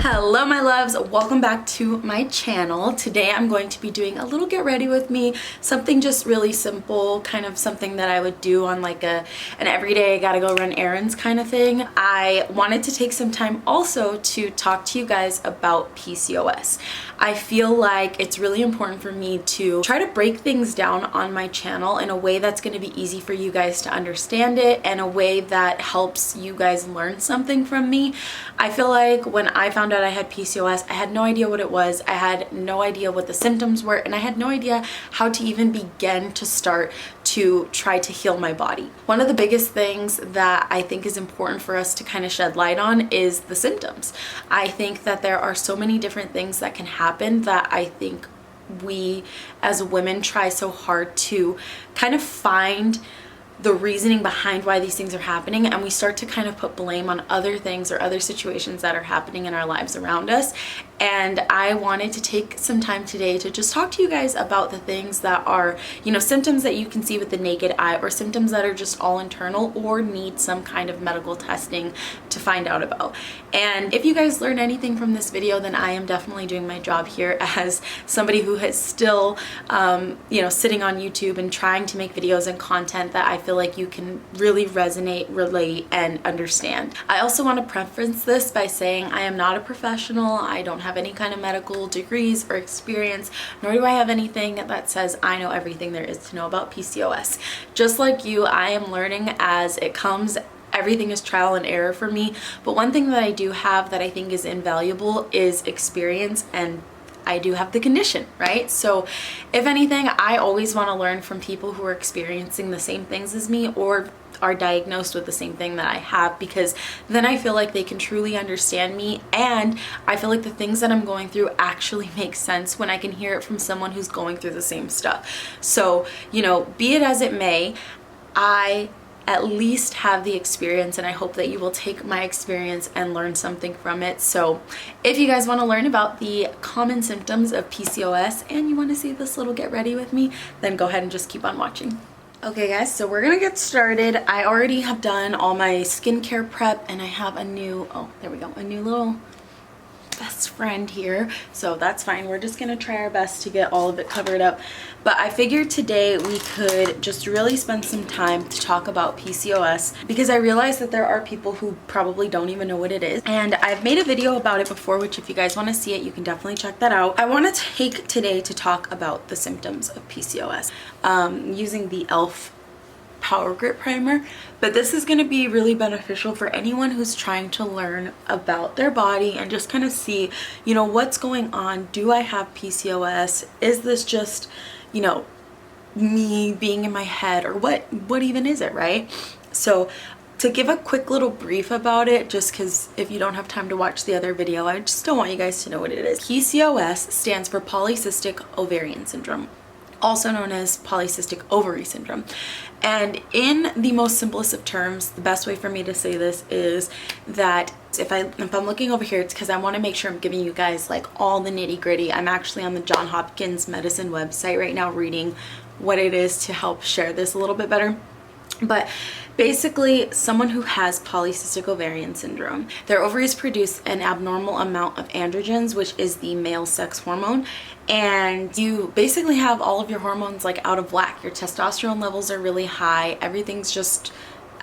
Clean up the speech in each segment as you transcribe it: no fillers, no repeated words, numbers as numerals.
Hello my loves, welcome back to my channel. Today I'm going to be doing a little get ready with me, something just really simple, kind of something that I would do on like an everyday I gotta go run errands kind of thing. I wanted to take some time also to talk to you guys about PCOS. I feel like it's really important for me to try to break things down on my channel in a way that's going to be easy for you guys to understand it and a way that helps you guys learn something from me. I feel like when I found out I had PCOS, I had no idea what it was. I had no idea what the symptoms were, and I had no idea how to even begin to start to try to heal my body. One of the biggest things that I think is important for us to kind of shed light on is the symptoms. I think that there are so many different things that can happen that I think we as women try so hard to kind of find the reasoning behind why these things are happening, and we start to kind of put blame on other things or other situations that are happening in our lives around us. And I wanted to take some time today to just talk to you guys about the things that are, you know, symptoms that you can see with the naked eye, or symptoms that are just all internal or need some kind of medical testing to find out about. And if you guys learn anything from this video, then I am definitely doing my job here as somebody who is still, you know, sitting on YouTube and trying to make videos and content that I feel like you can really resonate, relate, and understand. I also want to preface this by saying I am not a professional. I don't have any kind of medical degrees or experience, nor do I have anything that says I know everything there is to know about PCOS. Just like you, I am learning as it comes. Everything is trial and error for me, but one thing that I do have that I think is invaluable is experience, and I do have the condition, right? So if anything, I always want to learn from people who are experiencing the same things as me or are diagnosed with the same thing that I have, because then I feel like they can truly understand me, and I feel like the things that I'm going through actually make sense when I can hear it from someone who's going through the same stuff. So, you know, be it as it may, I at least have the experience, and I hope that you will take my experience and learn something from it. So if you guys want to learn about the common symptoms of PCOS and you want to see this little get ready with me, then go ahead and just keep on watching. Okay guys, so we're gonna get started. I already have done all my skincare prep, and I have a new, oh there we go, a new little best friend here, so that's fine. We're just gonna try our best to get all of it covered up, but I figured today we could just really spend some time to talk about PCOS, because I realize that there are people who probably don't even know what it is, and I've made a video about it before, which if you guys want to see it, you can definitely check that out. I want to take today to talk about the symptoms of PCOS using the e.l.f. Power Grip Primer, but this is going to be really beneficial for anyone who's trying to learn about their body and just kind of see, you know, what's going on. Do I have PCOS? Is this just, you know, me being in my head, or what even is it, right? So to give a quick little brief about it, just because if you don't have time to watch the other video, I just don't want you guys to know what it is. PCOS stands for polycystic ovarian syndrome, also known as polycystic ovary syndrome. And in the most simplest of terms, the best way for me to say this is that if I'm looking over here, it's because I want to make sure I'm giving you guys like all the nitty gritty. I'm actually on the Johns Hopkins Medicine website right now reading what it is to help share this a little bit better. But basically, someone who has polycystic ovarian syndrome, their ovaries produce an abnormal amount of androgens, which is the male sex hormone, and you basically have all of your hormones like out of whack. Your testosterone levels are really high. Everything's just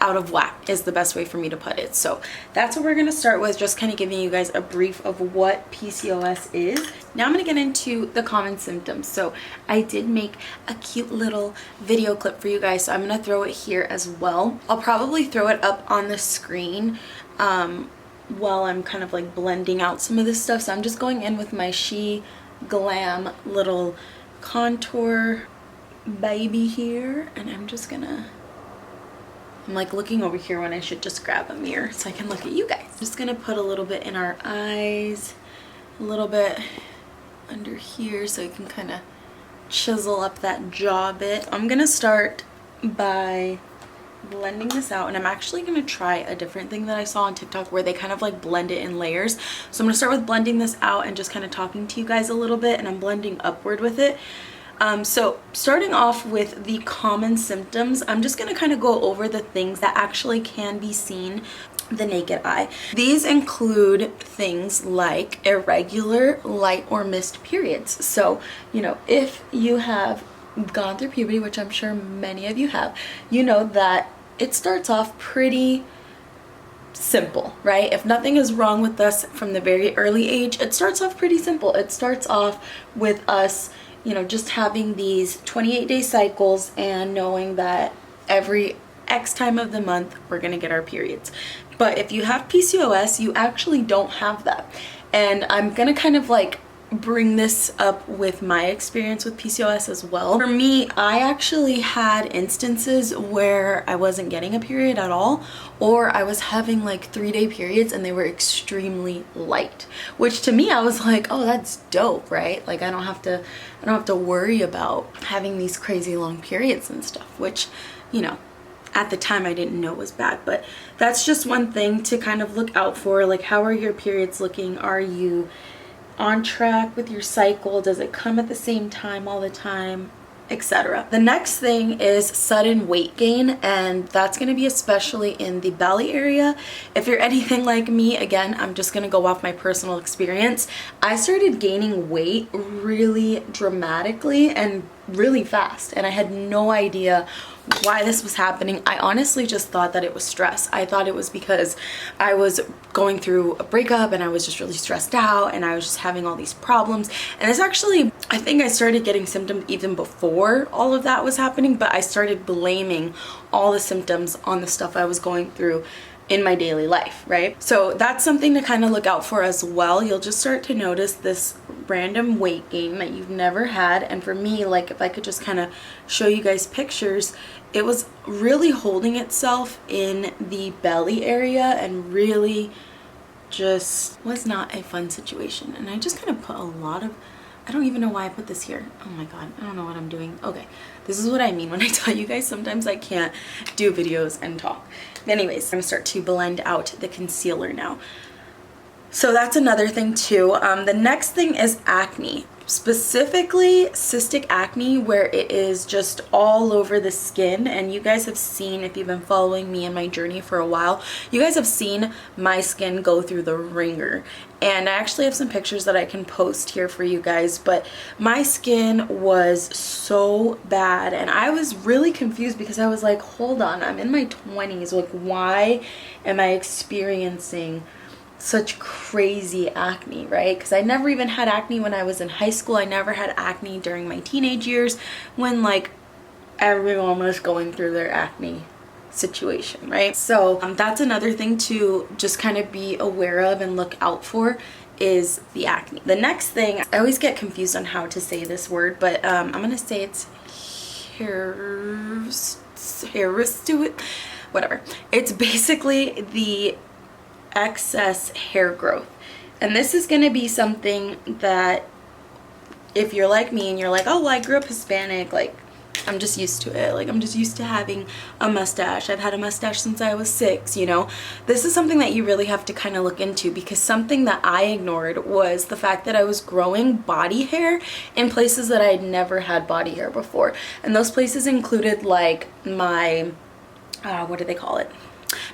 out of whack is the best way for me to put it. So that's what we're going to start with, just kind of giving you guys a brief of what PCOS is. Now I'm going to get into the common symptoms. So I did make a cute little video clip for you guys, so I'm going to throw it here as well. I'll probably throw it up on the screen while I'm kind of like blending out some of this stuff. So I'm just going in with my She Glam little contour baby here, and I'm just gonna, I'm like looking over here when I should just grab a mirror so I can look at you guys. I'm just gonna put a little bit in our eyes, a little bit under here so you can kind of chisel up that jaw bit. I'm gonna start by blending this out, and I'm actually going to try a different thing that I saw on TikTok where they kind of like blend it in layers. So I'm going to start with blending this out and just kind of talking to you guys a little bit, and I'm blending upward with it. So starting off with the common symptoms, I'm just going to kind of go over the things that actually can be seen the naked eye. These include things like irregular, light, or missed periods. So, you know, if you have gone through puberty, which I'm sure many of you have, you know that it starts off pretty simple, right? If nothing is wrong with us from the very early age, it starts off pretty simple. It starts off with us, you know, just having these 28-day cycles and knowing that every X time of the month we're gonna get our periods. But if you have PCOS, you actually don't have that. And I'm gonna kind of like bring this up with my experience with PCOS as well. For me, I actually had instances where I wasn't getting a period at all, or I was having like 3-day periods and they were extremely light, which to me I was like, oh, that's dope, right? Like I don't have to worry about having these crazy long periods and stuff, which, you know, at the time I didn't know was bad. But that's just one thing to kind of look out for. Like, how are your periods looking? Are you on track with your cycle? Does it come at the same time all the time, etc.? The next thing is sudden weight gain, and that's going to be especially in the belly area. If you're anything like me, again, I'm just going to go off my personal experience. I started gaining weight really dramatically and really fast, and I had no idea why this was happening. I honestly just thought that it was stress. I thought it was because I was going through a breakup and I was just really stressed out and I was just having all these problems. And it's actually, I think I started getting symptoms even before all of that was happening, but I started blaming all the symptoms on the stuff I was going through in my daily life, right? So that's something to kind of look out for as well. You'll just start to notice this random weight gain that you've never had. And for me, like, if I could just kind of show you guys pictures, it was really holding itself in the belly area and really just was not a fun situation. And I just kind of put a lot of, I don't even know why I put this here. Oh my god, I don't know what I'm doing. Okay, this is what I mean when I tell you guys sometimes I can't do videos and talk. Anyways, I'm gonna start to blend out the concealer now. So that's another thing too. The next thing is acne. Specifically cystic acne, where it is just all over the skin. And you guys have seen, if you've been following me in my journey for a while, you guys have seen my skin go through the ringer. And I actually have some pictures that I can post here for you guys, but my skin was so bad and I was really confused because I was like, hold on, I'm in my 20s, like why am I experiencing such crazy acne, right? Because I never even had acne when I was in high school. I never had acne during my teenage years when like everyone was going through their acne situation, right? So that's another thing to just kind of be aware of and look out for is the acne. The next thing, I always get confused on how to say this word, but I'm gonna say it's hirsutism, whatever. It's basically the excess hair growth. And this is going to be something that if you're like me and you're like, oh, well, I grew up Hispanic, like I'm just used to it, like I'm just used to having a mustache, I've had a mustache since I was 6, you know, this is something that you really have to kind of look into, because something that I ignored was the fact that I was growing body hair in places that I had never had body hair before. And those places included like my what do they call it,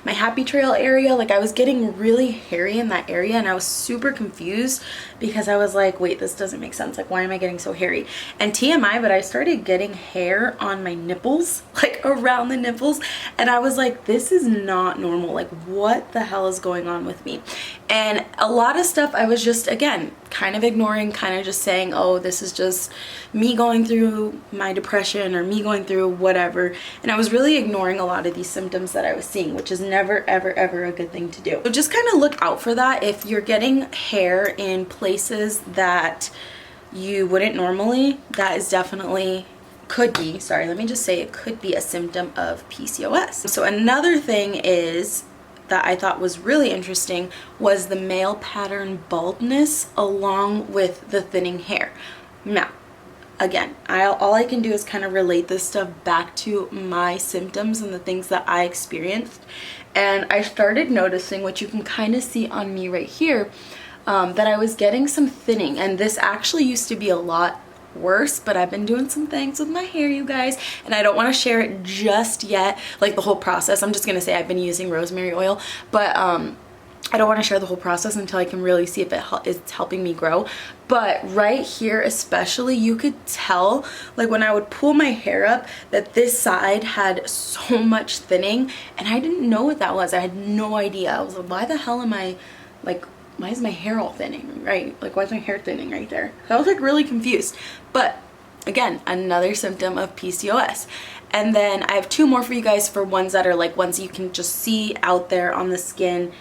my happy trail area. Like I was getting really hairy in that area and I was super confused because I was like, wait, this doesn't make sense, like why am I getting so hairy? And TMI, but I started getting hair on my nipples, like around the nipples, and I was like, this is not normal, like what the hell is going on with me? And a lot of stuff I was just, again, kind of ignoring, kind of just saying, oh, this is just me going through my depression or me going through whatever. And I was really ignoring a lot of these symptoms that I was seeing, which is never, ever, ever a good thing to do. So just kind of look out for that. If you're getting hair in places that you wouldn't normally, that is definitely, could be, sorry, let me just say it could be a symptom of PCOS. So another thing is, that I thought was really interesting, was the male pattern baldness along with the thinning hair. Now, again, all I can do is kind of relate this stuff back to my symptoms and the things that I experienced. And I started noticing, what you can kind of see on me right here, that I was getting some thinning. And this actually used to be a lot, worse, but I've been doing some things with my hair, you guys, and I don't want to share it just yet, like the whole process. I'm just gonna say I've been using rosemary oil, but I don't want to share the whole process until I can really see if it is helping me grow. But right here especially, you could tell, like when I would pull my hair up, that this side had so much thinning, and I didn't know what that was. I had no idea. I was like, why the hell am I, like, why is my hair all thinning, right? Like, why is my hair thinning right there? I was like really confused. But again, another symptom of PCOS. And then I have two more for you guys, for ones that are like ones you can just see out there on the skin.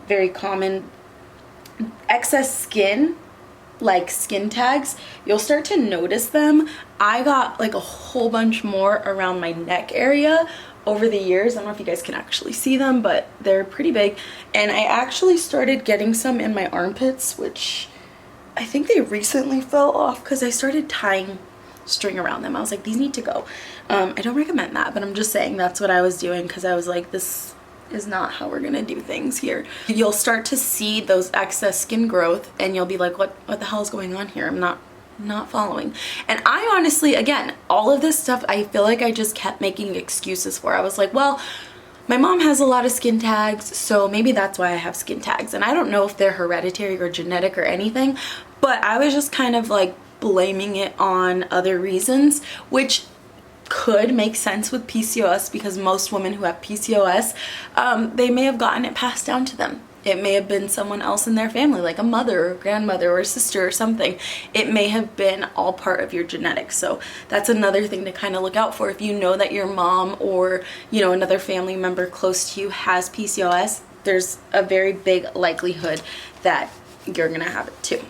Very common. Excess skin, like skin tags, you'll start to notice them. I got like a whole bunch more around my neck area over the years. I don't know if you guys can actually see them, but they're pretty big. And I actually started getting some in my armpits, which I think they recently fell off because I started tying string around them. I was like, these need to go. I don't recommend that, but I'm just saying that's what I was doing, because I was like, this is not how we're gonna do things here. You'll start to see those excess skin growth and you'll be like, what the hell is going on here? I'm not following. And I honestly, again, all of this stuff, I feel like I just kept making excuses for. I was like, well, my mom has a lot of skin tags, so maybe that's why I have skin tags. And I don't know if they're hereditary or genetic or anything, but I was just kind of like blaming it on other reasons, which could make sense with PCOS, because most women who have PCOS, they may have gotten it passed down to them. It may have been someone else in their family, like a mother or grandmother or a sister or something. It may have been all part of your genetics. So that's another thing to kind of look out for. If you know that your mom or, you know, another family member close to you has PCOS, there's a very big likelihood that you're gonna have it too.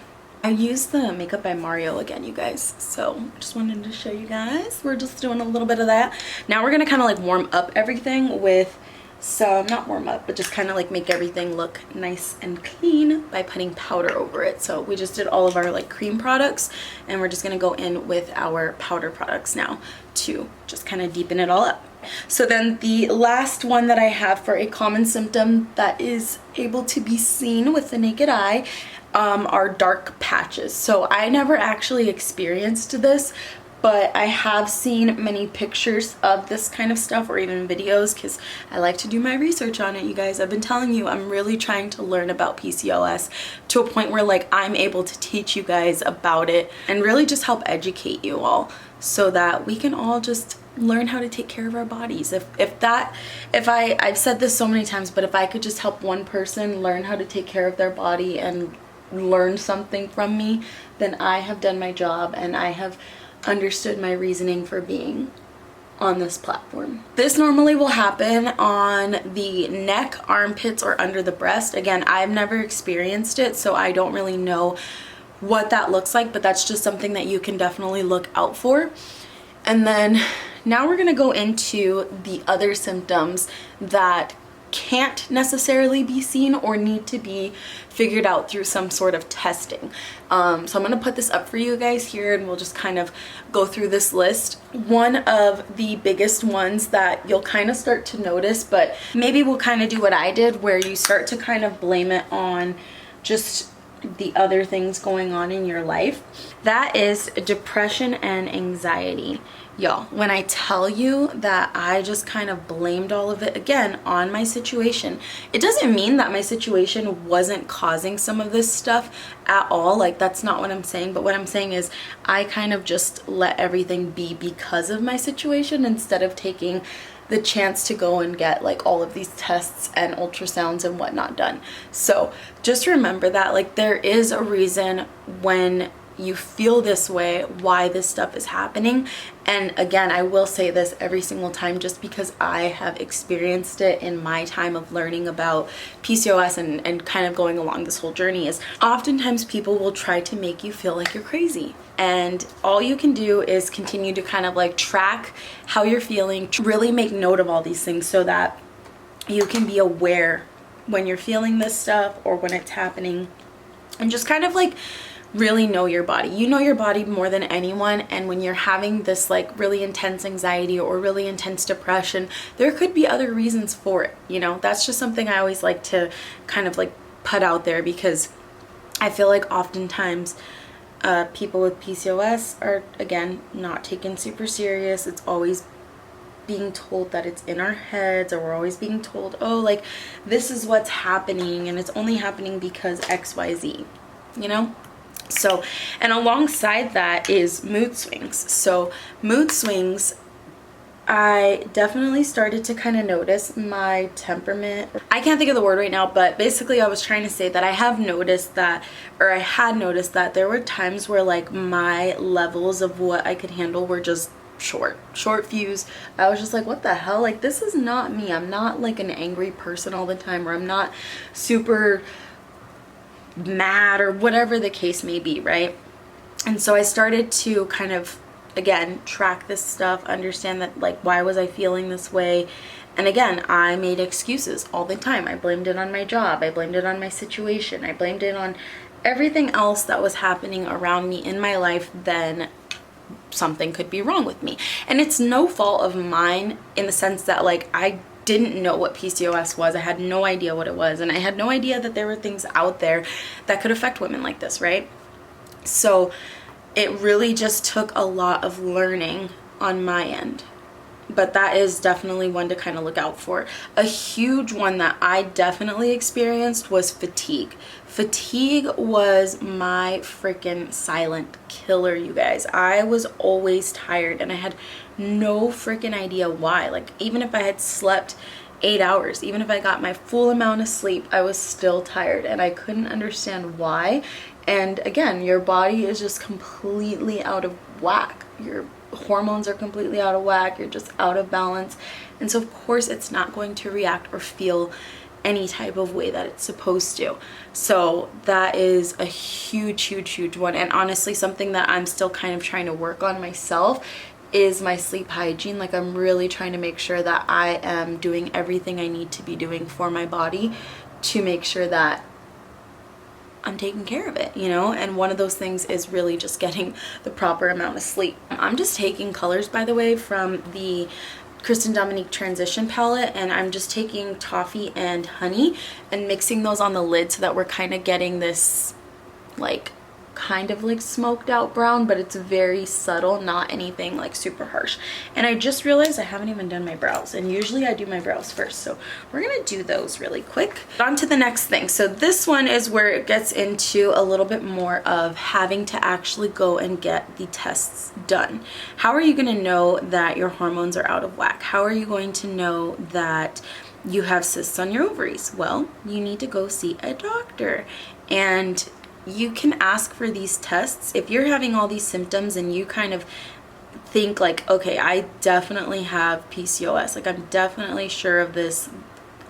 I used the Makeup by Mario again, you guys, so just wanted to show you guys. We're just doing a little bit of that. Now we're gonna kind of like warm up everything with some, not warm up, but just kind of like make everything look nice and clean by putting powder over it. So we just did all of our like cream products, and we're just gonna go in with our powder products now to just kind of deepen it all up. So then the last one that I have for a common symptom that is able to be seen with the naked eye are dark patches. So I never actually experienced this, but I have seen many pictures of this kind of stuff, or even videos, because I like to do my research on it, you guys. I've been telling you, I'm really trying to learn about PCOS to a point where like I'm able to teach you guys about it and really just help educate you all, so that we can all just learn how to take care of our bodies. I've said this so many times, but if I could just help one person learn how to take care of their body and learn something from me, then I have done my job, and I have understood my reasoning for being on this platform. This normally will happen on the neck, armpits, or under the breast. Again, I've never experienced it, so I don't really know what that looks like, but that's just something that you can definitely look out for. And then now we're gonna go into the other symptoms that can't necessarily be seen or need to be figured out through some sort of testing. So I'm gonna put this up for you guys here, and we'll just kind of go through this list. One of the biggest ones that you'll kind of start to notice, but maybe we'll kind of do what I did, where you start to kind of blame it on just the other things going on in your life. That is depression and anxiety. Y'all, when I tell you that I just kind of blamed all of it again on my situation, it doesn't mean that my situation wasn't causing some of this stuff at all. Like, that's not what I'm saying. But what I'm saying is I kind of just let everything be because of my situation, instead of taking the chance to go and get like all of these tests and ultrasounds and whatnot done. So just remember that, like, there is a reason when you feel this way, why this stuff is happening. And again, I will say this every single time, just because I have experienced it in my time of learning about PCOS and kind of going along this whole journey, is oftentimes people will try to make you feel like you're crazy. And all you can do is continue to kind of like track how you're feeling, really make note of all these things, so that you can be aware when you're feeling this stuff or when it's happening, and just kind of like really know your body. You know your body more than anyone, and when you're having this like really intense anxiety or really intense depression, there could be other reasons for it, you know. That's just something I always like to kind of like put out there, because I feel like oftentimes People with PCOS are, again, not taken super serious. It's always being told that it's in our heads, or we're always being told, oh, like, this is what's happening and it's only happening because XYZ, you know? So, and alongside that is mood swings. So mood swings, I definitely started to kind of notice my temperament. I can't think of the word right now, but basically I was trying to say that I have noticed that, or I had noticed that there were times where like my levels of what I could handle were just short fuse. I was just like, what the hell? Like, this is not me. I'm not like an angry person all the time, or I'm not super mad, or whatever the case may be, right? And so I started to kind of, again, track this stuff, understand that, like, why was I feeling this way? And again, I made excuses all the time. I blamed it on my job. I blamed it on my situation. I blamed it on everything else that was happening around me in my life. Then something could be wrong with me. And it's no fault of mine, in the sense that, like, I didn't know what PCOS was. I had no idea what it was, and I had no idea that there were things out there that could affect women like this, right? So it really just took a lot of learning on my end. But that is definitely one to kind of look out for. A huge one that I definitely experienced was fatigue. Fatigue was my freaking silent killer, you guys. I was always tired, and I had no freaking idea why. Like, even if I had slept 8 hours, even if I got my full amount of sleep, I was still tired, and I couldn't understand why. And again, your body is just completely out of whack. Your hormones are completely out of whack. You're just out of balance. And so of course it's not going to react or feel any type of way that it's supposed to. So that is a huge one. And honestly, something that I'm still kind of trying to work on myself is my sleep hygiene. Like, I'm really trying to make sure that I am doing everything I need to be doing for my body to make sure that I'm taking care of it, you know? And one of those things is really just getting the proper amount of sleep. I'm just taking colors, by the way, from the Kristen Dominique Transition palette, and I'm just taking toffee and honey and mixing those on the lid so that we're kind of getting this, like, kind of like smoked out brown, but it's very subtle, not anything like super harsh. And I just realized I haven't even done my brows, and usually I do my brows first, so we're gonna do those really quick. On to the next thing. So this one is where it gets into a little bit more of having to actually go and get the tests done. How are you gonna know that your hormones are out of whack? How are you going to know that you have cysts on your ovaries? Well, you need to go see a doctor. And you can ask for these tests if you're having all these symptoms and you kind of think like, okay, I definitely have PCOS. Like, I'm definitely sure of this.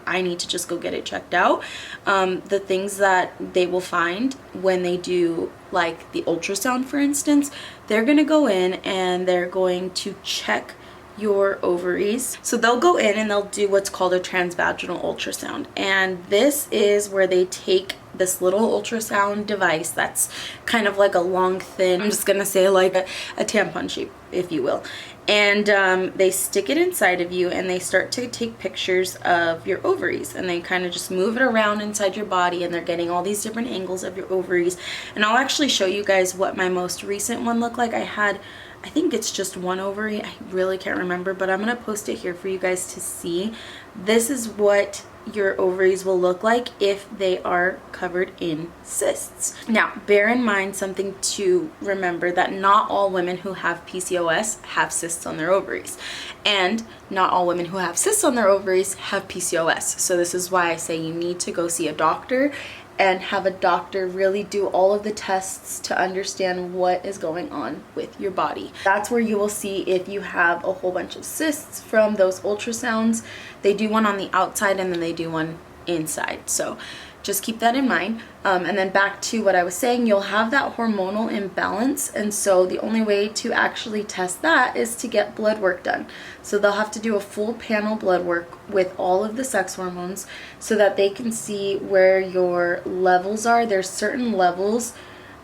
I need to just go get it checked out. The things that they will find when they do, like, the ultrasound, for instance, they're going to go in and they're going to check your ovaries. So they'll go in and they'll do what's called a transvaginal ultrasound. And this is where they take this little ultrasound device that's kind of like a long, thin, I'm just gonna say like a tampon shape, if you will. And they stick it inside of you and they start to take pictures of your ovaries, and they kind of just move it around inside your body, and they're getting all these different angles of your ovaries. And I'll actually show you guys what my most recent one looked like. I think it's just one ovary. I really can't remember, but I'm gonna post it here for you guys to see. This is what your ovaries will look like if they are covered in cysts. Now, bear in mind something to remember, that not all women who have PCOS have cysts on their ovaries, and not all women who have cysts on their ovaries have PCOS. So this is why I say you need to go see a doctor and have a doctor really do all of the tests to understand what is going on with your body. That's where you will see if you have a whole bunch of cysts from those ultrasounds. They do one on the outside and then they do one inside. So just keep that in mind. And then back to what I was saying, you'll have that hormonal imbalance. And so the only way to actually test that is to get blood work done. So they'll have to do a full panel blood work with all of the sex hormones so that they can see where your levels are. There's certain levels,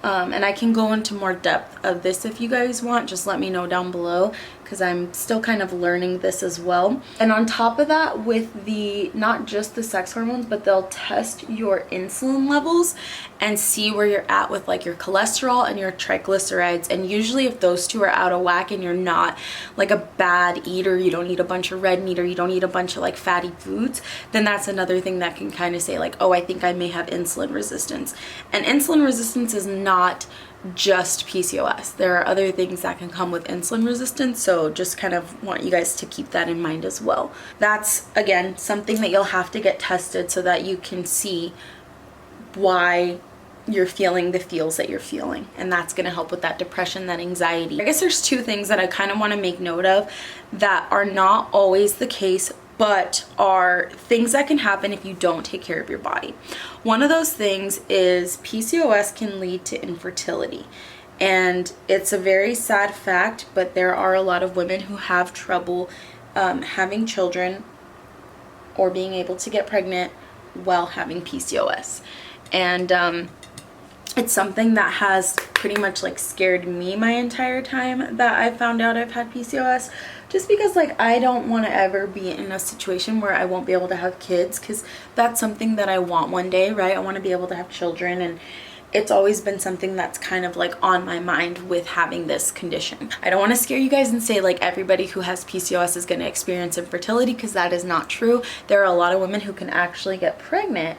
and I can go into more depth of this if you guys want. Just let me know down below, because I'm still kind of learning this as well. And on top of that, with the, not just the sex hormones, but they'll test your insulin levels and see where you're at with like your cholesterol and your triglycerides. And usually if those two are out of whack and you're not like a bad eater, you don't eat a bunch of red meat or you don't eat a bunch of like fatty foods, then that's another thing that can kind of say like, oh, I think I may have insulin resistance. And insulin resistance is not just PCOS. There are other things that can come with insulin resistance, so just kind of want you guys to keep that in mind as well. That's, again, something that you'll have to get tested so that you can see why you're feeling the feels that you're feeling, and that's going to help with that depression, that anxiety. I guess there's two things that I kind of want to make note of that are not always the case, but are things that can happen if you don't take care of your body. One of those things is PCOS can lead to infertility. And it's a very sad fact, but there are a lot of women who have trouble having children or being able to get pregnant while having PCOS. And it's something that has pretty much like scared me my entire time that I found out I've had PCOS, just because like I don't want to ever be in a situation where I won't be able to have kids, because that's something that I want one day, right? I want to be able to have children, and it's always been something that's kind of like on my mind with having this condition. I don't want to scare you guys and say like everybody who has PCOS is going to experience infertility, because that is not true. There are a lot of women who can actually get pregnant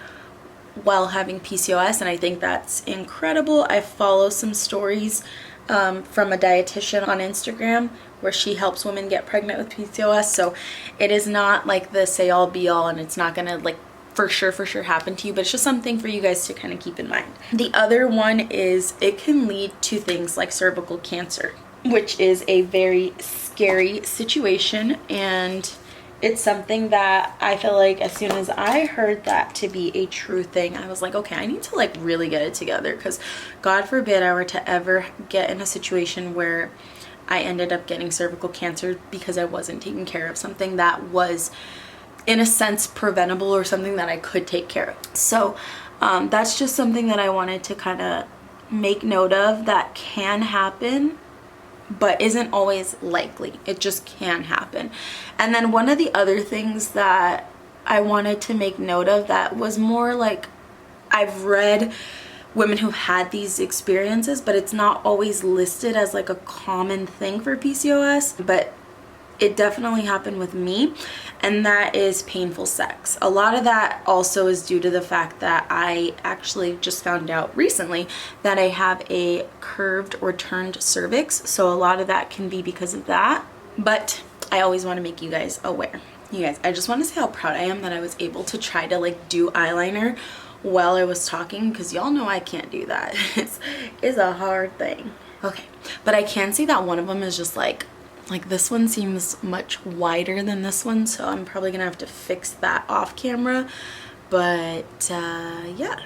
while having PCOS, and I think that's incredible. I follow some stories from a dietitian on Instagram where she helps women get pregnant with PCOS, so it is not like the say all be all, and it's not gonna like for sure happen to you, but it's just something for you guys to kind of keep in mind. The other one is it can lead to things like cervical cancer, which is a very scary situation, and it's something that I feel like as soon as I heard that to be a true thing, I was like, okay, I need to like really get it together, because God forbid I were to ever get in a situation where I ended up getting cervical cancer because I wasn't taking care of something that was in a sense preventable or something that I could take care of. So that's just something that I wanted to kind of make note of, that can happen but isn't always likely. It just can happen. And then one of the other things that I wanted to make note of that was more like, I've read women who had these experiences, but it's not always listed as like a common thing for PCOS, but it definitely happened with me, and that is painful sex. A lot of that also is due to the fact that I actually just found out recently that I have a curved or turned cervix, so a lot of that can be because of that, but I always want to make you guys aware. You guys, I just want to say how proud I am that I was able to try to like do eyeliner while I was talking, because y'all know I can't do that. It's a hard thing. Okay, but I can see that one of them is just like this one seems much wider than this one, so I'm probably gonna have to fix that off camera. But yeah,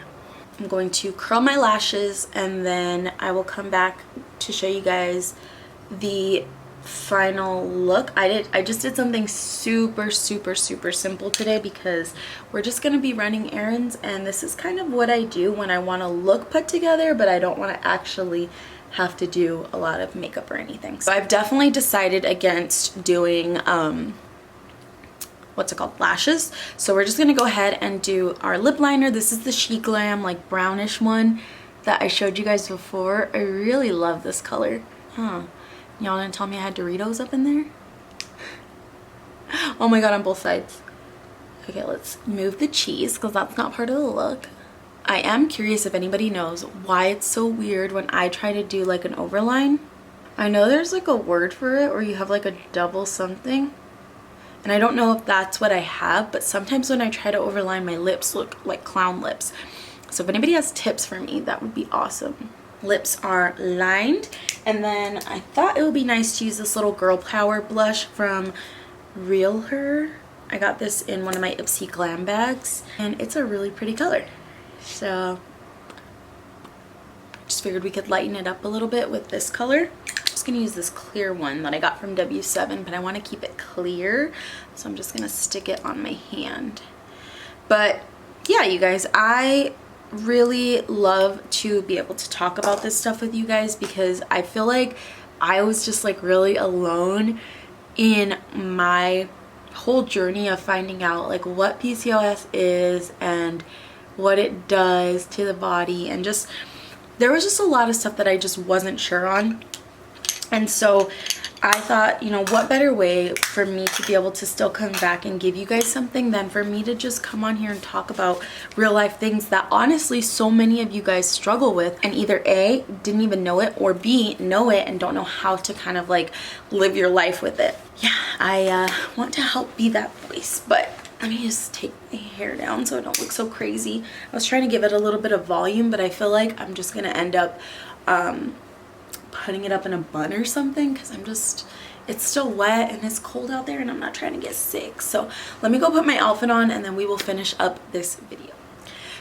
I'm going to curl my lashes, and then I will come back to show you guys the final look. I just did something super simple today, because we're just gonna be running errands, and this is kind of what I do when I want to look put together but I don't want to actually have to do a lot of makeup or anything. So I've definitely decided against doing what's it called, lashes. So we're just gonna go ahead and do our lip liner. This is the She Glam like brownish one that I showed you guys before. I really love this color. Y'all didn't tell me I had Doritos up in there? Oh my god, on both sides. Okay, let's move the cheese because that's not part of the look. I am curious if anybody knows why it's so weird when I try to do like an overline. I know there's like a word for it, or you have like a double something, and I don't know if that's what I have, but sometimes when I try to overline, my lips look like clown lips. So if anybody has tips for me, that would be awesome. Lips are lined, and then I thought it would be nice to use this little girl power blush from Irregular. I got this in one of my Ipsy glam bags, and it's a really pretty color. So just figured we could lighten it up a little bit with this color. I'm just gonna use this clear one that I got from W7, but I want to keep it clear, so I'm just gonna stick it on my hand. But yeah, you guys, I really love to be able to talk about this stuff with you guys, because I feel like I was just like really alone in my whole journey of finding out like what PCOS is and what it does to the body, and just there was just a lot of stuff that I just wasn't sure on. And so I thought, you know, what better way for me to be able to still come back and give you guys something than for me to just come on here and talk about real life things that honestly so many of you guys struggle with, and either A, didn't even know it, or B, know it and don't know how to kind of like live your life with it. Yeah, I want to help be that voice, but let me just take my hair down so I don't look so crazy. I was trying to give it a little bit of volume, but I feel like I'm just gonna end up putting it up in a bun or something, because it's still wet and it's cold out there and I'm not trying to get sick. So let me go put my outfit on and then we will finish up this video.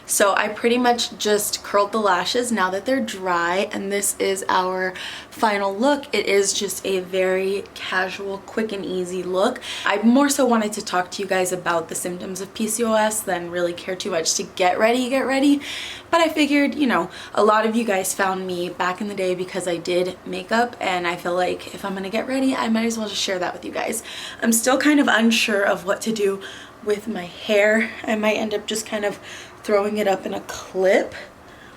So I pretty much just curled the lashes now that they're dry, and this is our final look. It is just a very casual, quick and easy look. I more so wanted to talk to you guys about the symptoms of PCOS than really care too much to get ready. But I figured, you know, a lot of you guys found me back in the day because I did makeup, and I feel like if I'm gonna get ready, I might as well just share that with you guys. I'm still kind of unsure of what to do with my hair. I might end up just kind of throwing it up in a clip.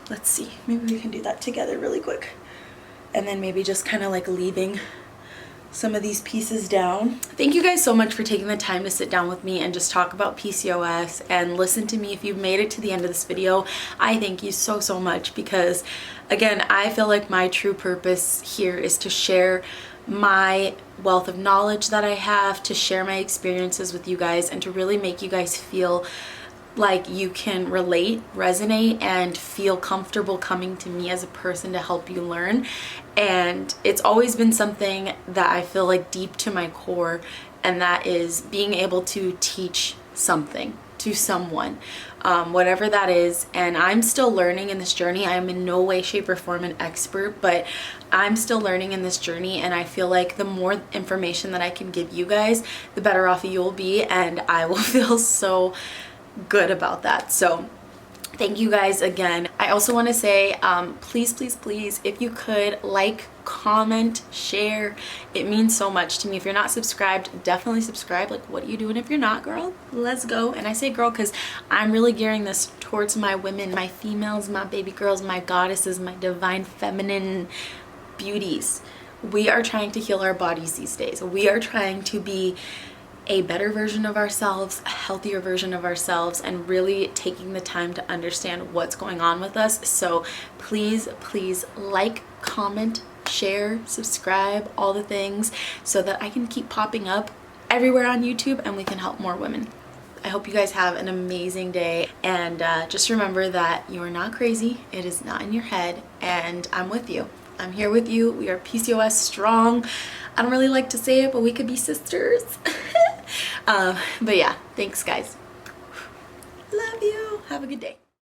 Let's see, maybe we can do that together really quick, and then maybe just kind of like leaving some of these pieces down. Thank you guys so much for taking the time to sit down with me and just talk about PCOS and listen to me. If you've made it to the end of this video, I thank you so much, because again, I feel like my true purpose here is to share my wealth of knowledge that I have, to share my experiences with you guys, and to really make you guys feel like you can relate, resonate, and feel comfortable coming to me as a person to help you learn. And it's always been something that I feel like deep to my core, and that is being able to teach something to someone, whatever that is. And I'm still learning in this journey. I am in no way, shape, or form an expert, but I'm still learning in this journey, and I feel like the more information that I can give you guys, the better off you'll be, and I will feel so good about that. So thank you guys again. I also want to say please, if you could like, comment, share. It means so much to me. If you're not subscribed, definitely subscribe. Like, what are you doing if you're not, girl? Let's go. And I say girl because I'm really gearing this towards my women, my females, my baby girls, my goddesses, my divine feminine beauties. We are trying to heal our bodies these days. We are trying to be a better version of ourselves, a healthier version of ourselves, and really taking the time to understand what's going on with us. So please like, comment, share, subscribe, all the things, so that I can keep popping up everywhere on YouTube and we can help more women. I hope you guys have an amazing day, and just remember that you are not crazy. It is not in your head, and I'm with you. I'm here with you. We are PCOS strong. I don't really like to say it, but we could be sisters. But yeah, thanks guys. Love you. Have a good day.